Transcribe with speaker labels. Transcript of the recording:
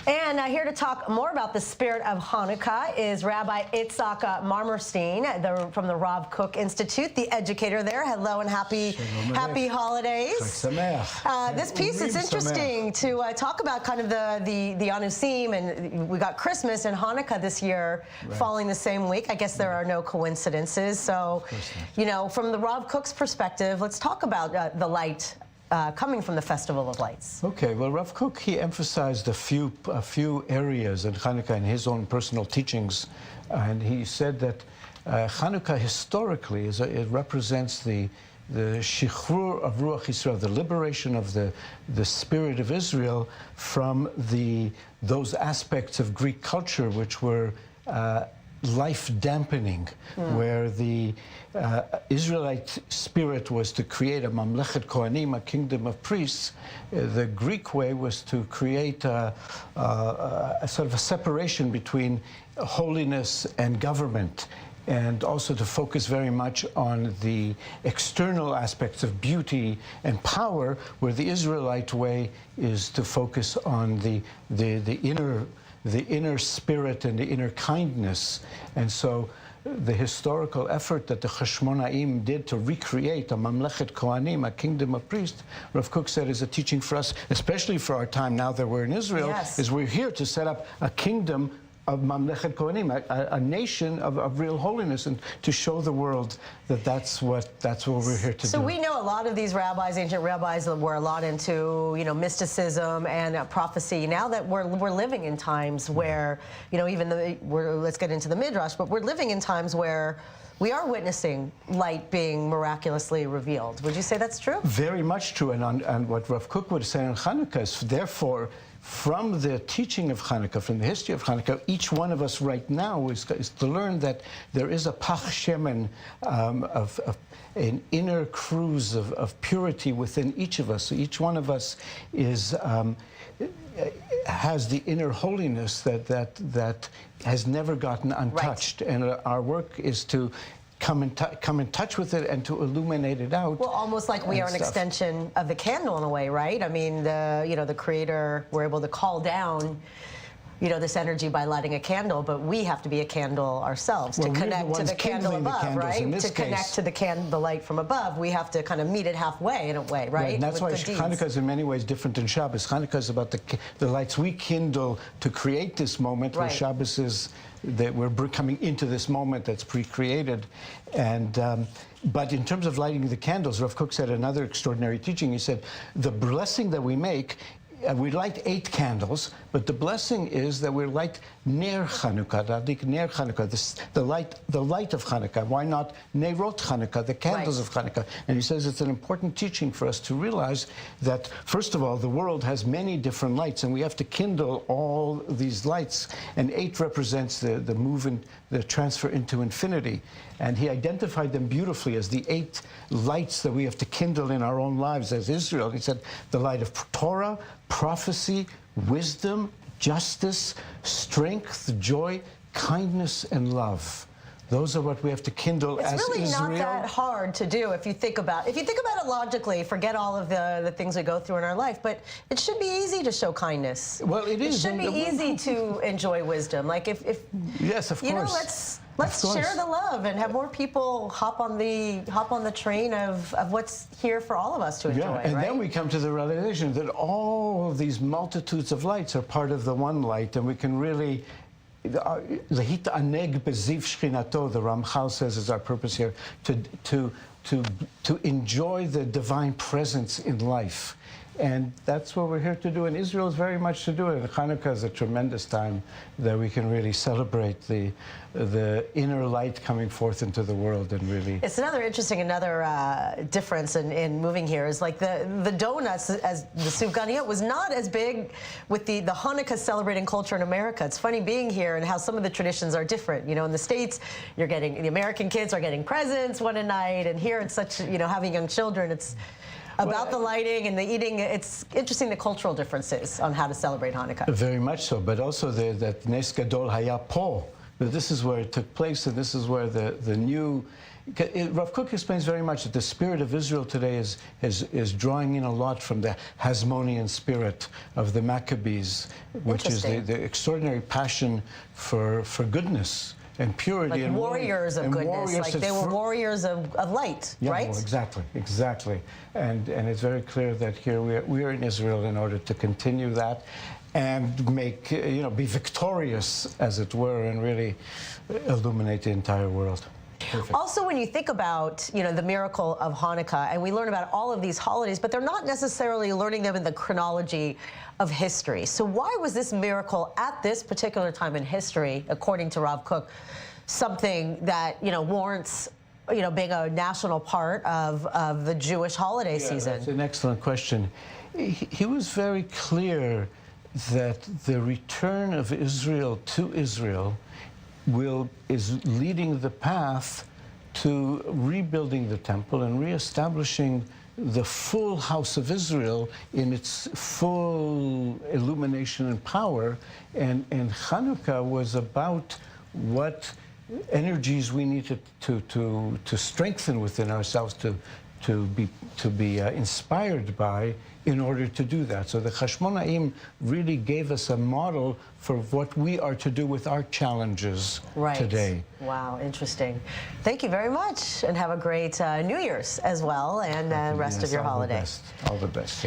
Speaker 1: And here to talk more about the spirit of Hanukkah is Rabbi Itzhak Marmerstein from the Rav Kook Institute, the educator there. Hello and happy holidays. This piece is interesting to talk about kind of the Anusim, and we got Christmas and Hanukkah this year falling the same week. I guess there are no coincidences. So, you know, from the Rav Kook's perspective, let's talk about the light coming from the Festival of Lights. Okay, well, Rav Kook, he emphasized a few areas in Chanukah in his own personal teachings, and he said that Chanukah historically it represents the shichrur of Ruach Yisrael, the liberation of the spirit of Israel from those aspects of Greek culture which were life dampening, where the Israelite spirit was to create a mamlechet kohanim, a kingdom of priests. The Greek way was to create a sort of a separation between holiness and government, and also to focus very much on the external aspects of beauty and power, where the Israelite way is to focus on the inner spirit and the inner kindness. And so the historical effort that the Chashmonaim did to recreate a Mamlechet Kohanim, a kingdom of priests, Rav Kook said is a teaching for us, especially for our time now that we're in Israel, is we're here to set up a kingdom of Mamlechet Kohanim, a nation of real holiness, and to show the world that that's what we're here to do. So we know a lot of these rabbis, ancient rabbis, were a lot into, you know, mysticism and prophecy. Now that we're living in times where, you know, even let's get into the midrash, but we're living in times where we are witnessing light being miraculously revealed. Would you say that's true? Very much true. And what Rav Kook would say on Chanukah is, therefore, from the teaching of Chanukah, from the history of Chanukah, each one of us right now is to learn that there is a pach shemen, an inner cruise of purity within each of us. So each one of us has the inner holiness that has never gotten untouched. Right. And our work is to come in touch with it and to illuminate it out. Well, almost like we are an extension of the candle in a way, right? I mean, the Creator, we're able to call down, you know, this energy by lighting a candle, but we have to be a candle ourselves to connect to the candle above, right? To connect to the light from above, we have to kind of meet it halfway in a way, right? And that's why Chanukah is in many ways different than Shabbos. Chanukah is about the lights we kindle to create this moment, where Shabbos is that we're coming into this moment that's pre-created. And but in terms of lighting the candles, Rav Kook said another extraordinary teaching. He said the blessing that we make, we light 8 candles, but the blessing is that we light Ner Chanukah, Ner Chanukah, the light of Chanukah. Why not Nerot Chanukah, the candles of Chanukah? And he says it's an important teaching for us to realize that, first of all, the world has many different lights, and we have to kindle all these lights. And 8 represents the move and the transfer into infinity. And he identified them beautifully as the 8 lights that we have to kindle in our own lives as Israel. He said the light of Torah, prophecy, wisdom, justice, strength, joy, kindness, and love. Those are what we have to kindle as Israel. It's really not that hard to do if you think about it logically. Forget all of the things we go through in our life, but it should be easy to show kindness. Well, it is. It should be easy to enjoy wisdom. Like if yes, of course. You know, let's share the love and have more people hop on the train of what's here for all of us to enjoy. Yeah, and then we come to the realization that all of these multitudes of lights are part of the one light, and we can really. The Ramchal says is our purpose here, to enjoy the divine presence in life. And that's what we're here to do. And Israel is very much to do it. And Chanukah is a tremendous time that we can really celebrate the inner light coming forth into the world and really. It's another difference in moving here is like the donuts, as the Sufganiyot was not as big with the Hanukkah celebrating culture in America. It's funny being here and how some of the traditions are different. You know, in the States, the American kids are getting presents one a night, and here it's such, you know, having young children, it's about the lighting and the eating. It's interesting the cultural differences on how to celebrate Hanukkah. Very much so, but also that Nes Gadol Haya Po, that this is where it took place, and this is where the new
Speaker 2: Rav Kook explains very much that the spirit of Israel today is drawing in a lot from the Hasmonean spirit of the Maccabees, which is the extraordinary passion for goodness and purity,
Speaker 1: like
Speaker 2: and
Speaker 1: warriors of goodness, like they were warriors of light,
Speaker 2: yeah,
Speaker 1: right?
Speaker 2: Well, exactly. And it's very clear that here we are in Israel in order to continue that and make, be victorious, as it were, and really illuminate the entire world. Perfect.
Speaker 1: Also, when you think about, the miracle of Hanukkah, and we learn about all of these holidays, but they're not necessarily learning them in the chronology of history. So why was this miracle at this particular time in history, according to Rav Kook, something that, warrants, being a national part of the Jewish holiday season?
Speaker 2: That's an excellent question. He was very clear that the return of Israel to Israel is leading the path to rebuilding the temple and reestablishing the full house of Israel in its full illumination and power. And Chanukah was about what energies we needed to strengthen within ourselves, to be inspired by, in order to do that. So the Chashmonaim really gave us a model for what we are to do with our challenges today.
Speaker 1: Wow, interesting. Thank you very much, and have a great New Year's as well, and rest of your holiday.
Speaker 2: All the best.